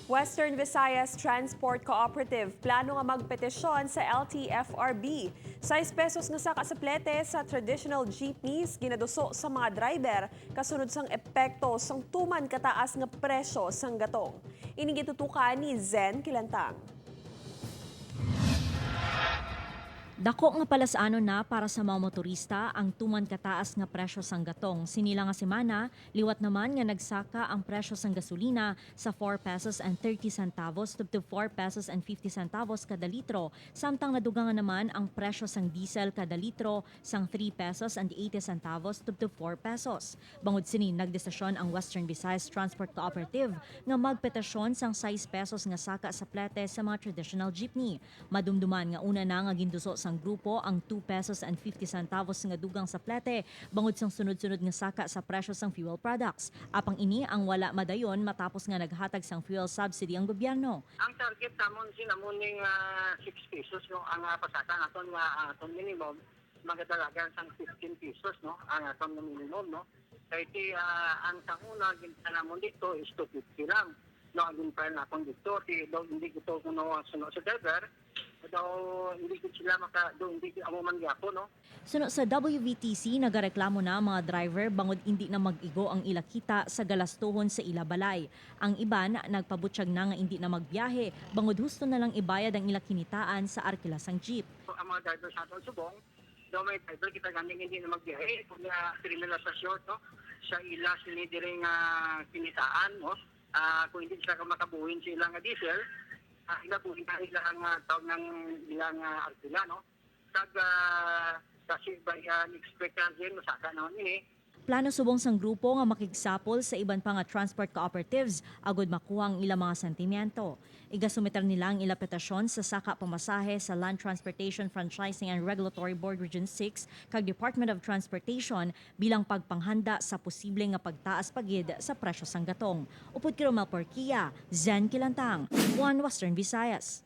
Western Visayas Transport Cooperative plano nga magpetisyon sa LTFRB. 6 pesos nga saka sa plete sa traditional jeepneys ginaduso sa mga driver kasunod sang epekto sang tuman kataas nga presyo sang gatong. Ining gitutukan ni Zen Kilantang. Dako nga palasano na para sa mga motorista ang tuman kataas nga presyo sang gatong. Sinila nga semana, liwat naman nga nagsaka ang presyo sang gasolina sa 4 pesos and 30 centavos to 4 pesos and 50 centavos kada litro. Samtang nadugangan naman ang presyo sang diesel kada litro sang 3 pesos and 80 centavos to 4 pesos. Bangod sini nagdesisyon ang Western Visayas Transport Cooperative nga magpetisyon sang 6 pesos nga saka sa plete sa mga traditional jeepney. Madumduman nga una na nga ginduso sang grupo ang 2 pesos and 50 centavos nga dugang sa plete bangod sang sunod-sunod nga saka sa presyo sang fuel products. Apang ini ang wala madayon matapos nga naghatag sang fuel subsidy ang gobyerno. Ang target namon sinamuning 6 pesos no ang pasaka aton nga aton minimum magadalagan sang 15 pesos no ang aton minimum no. Kay ang sakuna ginamon dito is 250 lang. No ang ginpay naton dito daw hindi ito kuno sunod sa driver daw hindi ko sila hindi amo man gyapon no. Suno sa WVTC, nagareklamo na ang mga driver bangod hindi na mag-igo ang ilakita sa galastuhon sa ilabalay. Ang iban, nagpabutsyag na nga hindi na magbiyahe bangod husto na lang ibayad ang ilakinitaan sa arkila sang jeep. So, ang mga driver sa aton subong daw may driver kita ganing hindi na magbiyahe kung nila sa short no sa ila sini diri nga kinitaan no. Kung hindi sila makabuhin sa ilang diesel inabuhin na ilang taon ng ilang arkila no. Kasi bayan expectan din masaka naman ini. Plano subong sang grupo nga makigsapol sa iban pa nga transport cooperatives agud makuha ang ilang mga sentimiento. Igasumitar nila ang ilang petisyon sa saka pamasahe sa Land Transportation Franchising and Regulatory Board Region 6 kag Department of Transportation bilang pagpanghanda sa posible nga pagtaas pagid sa presyo sang gatong. Upod kay Romel Porquilla, Zen Kilantang, One Western Visayas.